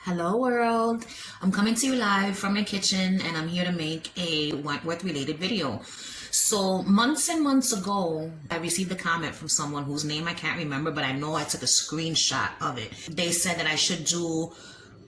Hello world, I'm coming to you live from my kitchen and I'm here to make a Wentworth related video. So months and months ago, I received a comment from someone whose name I can't remember, but I know I took a screenshot of it. They said that I should do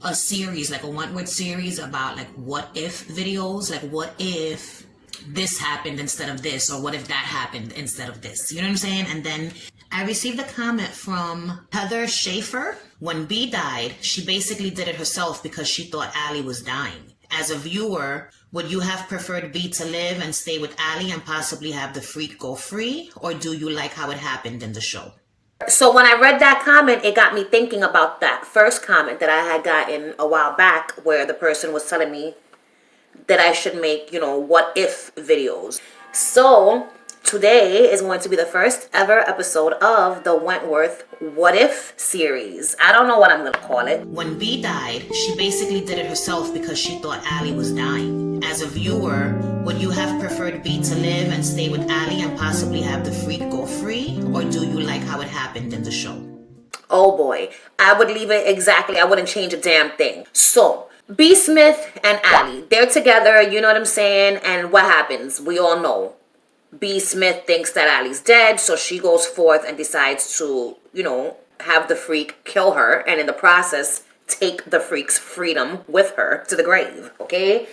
a series, like a Wentworth series about like what if videos, like what if this happened instead of this, or what if that happened instead of this, you know what I'm saying? And then I received a comment from Heather Schaefer. When Bea died, she basically did it herself because she thought Allie was dying. As a viewer, would you have preferred Bea to live and stay with Allie and possibly have the freak go free, or do you like how it happened in the show? So when I read that comment, it got me thinking about that first comment that I had gotten a while back where the person was telling me that I should make, what if videos. So today is going to be the first ever episode of the Wentworth What If series. I don't know what I'm going to call it. When Bea died, she basically did it herself because she thought Allie was dying. As a viewer, would you have preferred Bea to live and stay with Allie and possibly have the freak go free, or do you like how it happened in the show? Oh boy, I would leave it exactly. I wouldn't change a damn thing. So Bea Smith and Allie, they're together, you know what I'm saying? And what happens? We all know. Bea Smith thinks that Allie's dead, so she goes forth and decides to, have the freak kill her, and in the process, take the freak's freedom with her to the grave, okay?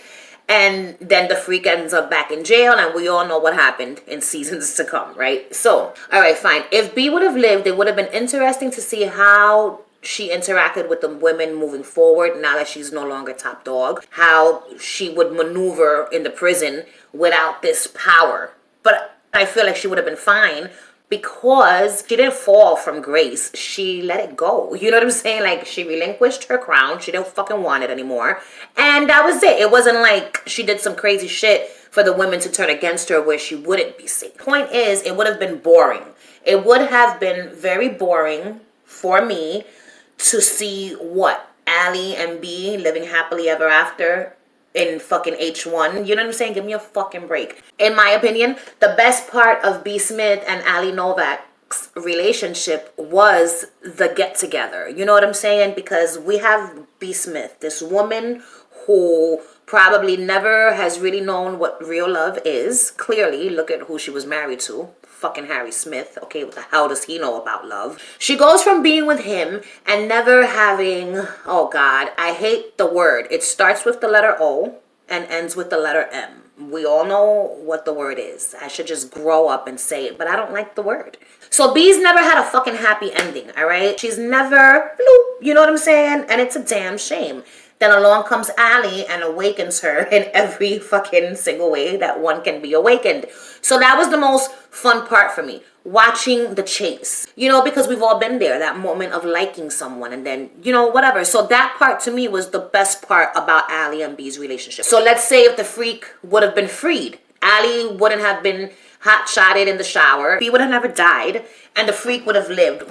And then the freak ends up back in jail, and we all know what happened in seasons to come, right? So, all right, fine. If Bea would have lived, it would have been interesting to see how she interacted with the women moving forward now that she's no longer top dog, how she would maneuver in the prison without this power. But I feel like she would have been fine because she didn't fall from grace. She let it go. You know what I'm saying? Like, she relinquished her crown. She didn't fucking want it anymore. And that was it. It wasn't like she did some crazy shit for the women to turn against her where she wouldn't be safe. Point is, it would have been boring. It would have been very boring for me to see what Allie and Bea living happily ever after in fucking H1. You know what I'm saying? Give me a fucking break. In my opinion, the best part of Bea Smith and Allie Novak's relationship was the get together. You know what I'm saying? Because we have Bea Smith, this woman who probably never has really known what real love is. Clearly, look at who she was married to. Fucking Harry Smith. Okay, what the hell does he know about love? She goes from being with him and never having, oh God, I hate the word. It starts with the letter O and ends with the letter M. We all know what the word is. I should just grow up and say it, but I don't like the word. So Bea's never had a fucking happy ending, all right? She's never, bloop, you know what I'm saying? And it's a damn shame. Then along comes Allie and awakens her in every fucking single way that one can be awakened. So that was the most fun part for me, watching the chase. Because we've all been there, that moment of liking someone and then, whatever. So that part to me was the best part about Allie and Bea's relationship. So let's say if the freak would have been freed, Allie wouldn't have been hot-shotted in the shower. Bea would have never died, and the freak would have lived.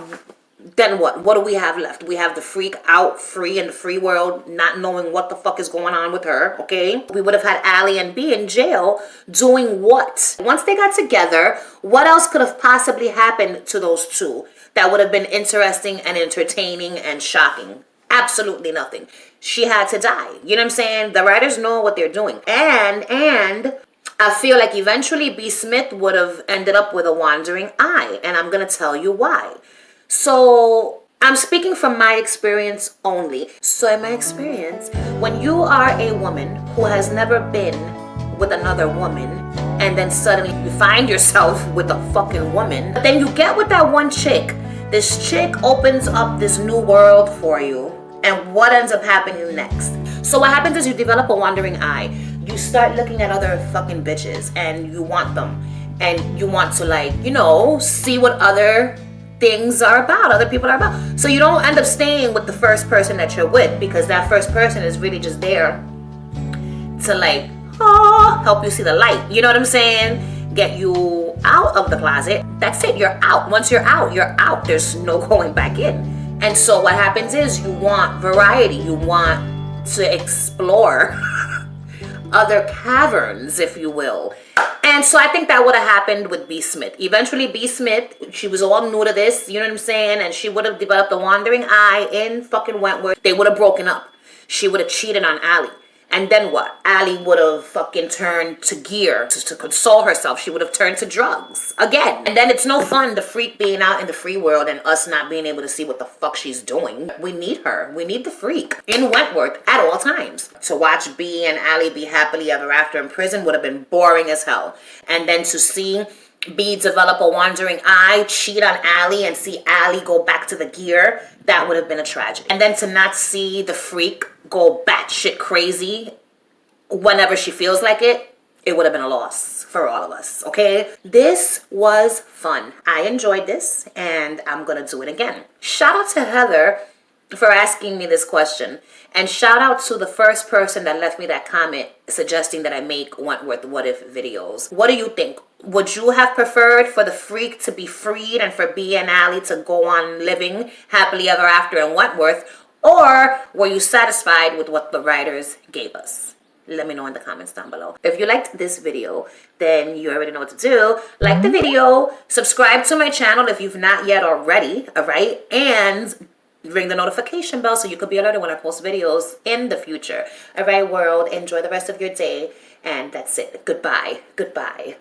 Then what? What do we have left? We have the freak out free in the free world, not knowing what the fuck is going on with her, okay? We would have had Allie and Bea in jail doing what? Once they got together, what else could have possibly happened to those two that would have been interesting and entertaining and shocking? Absolutely nothing. She had to die. You know what I'm saying? The writers know what they're doing. And I feel like eventually Bea Smith would have ended up with a wandering eye, and I'm going to tell you why. So I'm speaking from my experience only. So in my experience, when you are a woman who has never been with another woman, and then suddenly you find yourself with a fucking woman, but then you get with that one chick, this chick opens up this new world for you, and what ends up happening next? So what happens is you develop a wandering eye. You start looking at other fucking bitches, and you want them, and you want to see what other things are about, other people are about. So you don't end up staying with the first person that you're with, because that first person is really just there to help you see the light. You know what I'm saying? Get you out of the closet. That's it. You're out. Once you're out, you're out. There's no going back in. And so what happens is you want variety. You want to explore other caverns, if you will. And so I think that would have happened with Bea Smith. Eventually, Bea Smith, she was all new to this, you know what I'm saying? And she would have developed a wandering eye in fucking Wentworth. They would have broken up. she would have cheated on Allie. And then what? Allie would have fucking turned to gear to console herself. She would have turned to drugs again. And then it's no fun, the freak being out in the free world and us not being able to see what the fuck she's doing. We need her. We need the freak in Wentworth at all times. To watch Bea and Allie be happily ever after in prison would have been boring as hell. And then to see Bea develop a wandering eye, cheat on Allie, and see Allie go back to the gear, that would have been a tragedy. And then to not see the freak go batshit crazy whenever she feels like it, it would have been a loss for all of us, okay? This was fun. I enjoyed this, and I'm gonna do it again. Shout out to Heather for asking me this question. And shout out to the first person that left me that comment suggesting that I make Wentworth What If videos. What do you think? Would you have preferred for the freak to be freed and for Bea and Allie to go on living happily ever after in Wentworth? Or were you satisfied with what the writers gave us? Let me know in the comments down below. If you liked this video, then you already know what to do. Like the video, subscribe to my channel if you've not yet already, all right? And ring the notification bell so you could be alerted when I post videos in the future. All right, world, enjoy the rest of your day. And that's it. Goodbye. Goodbye.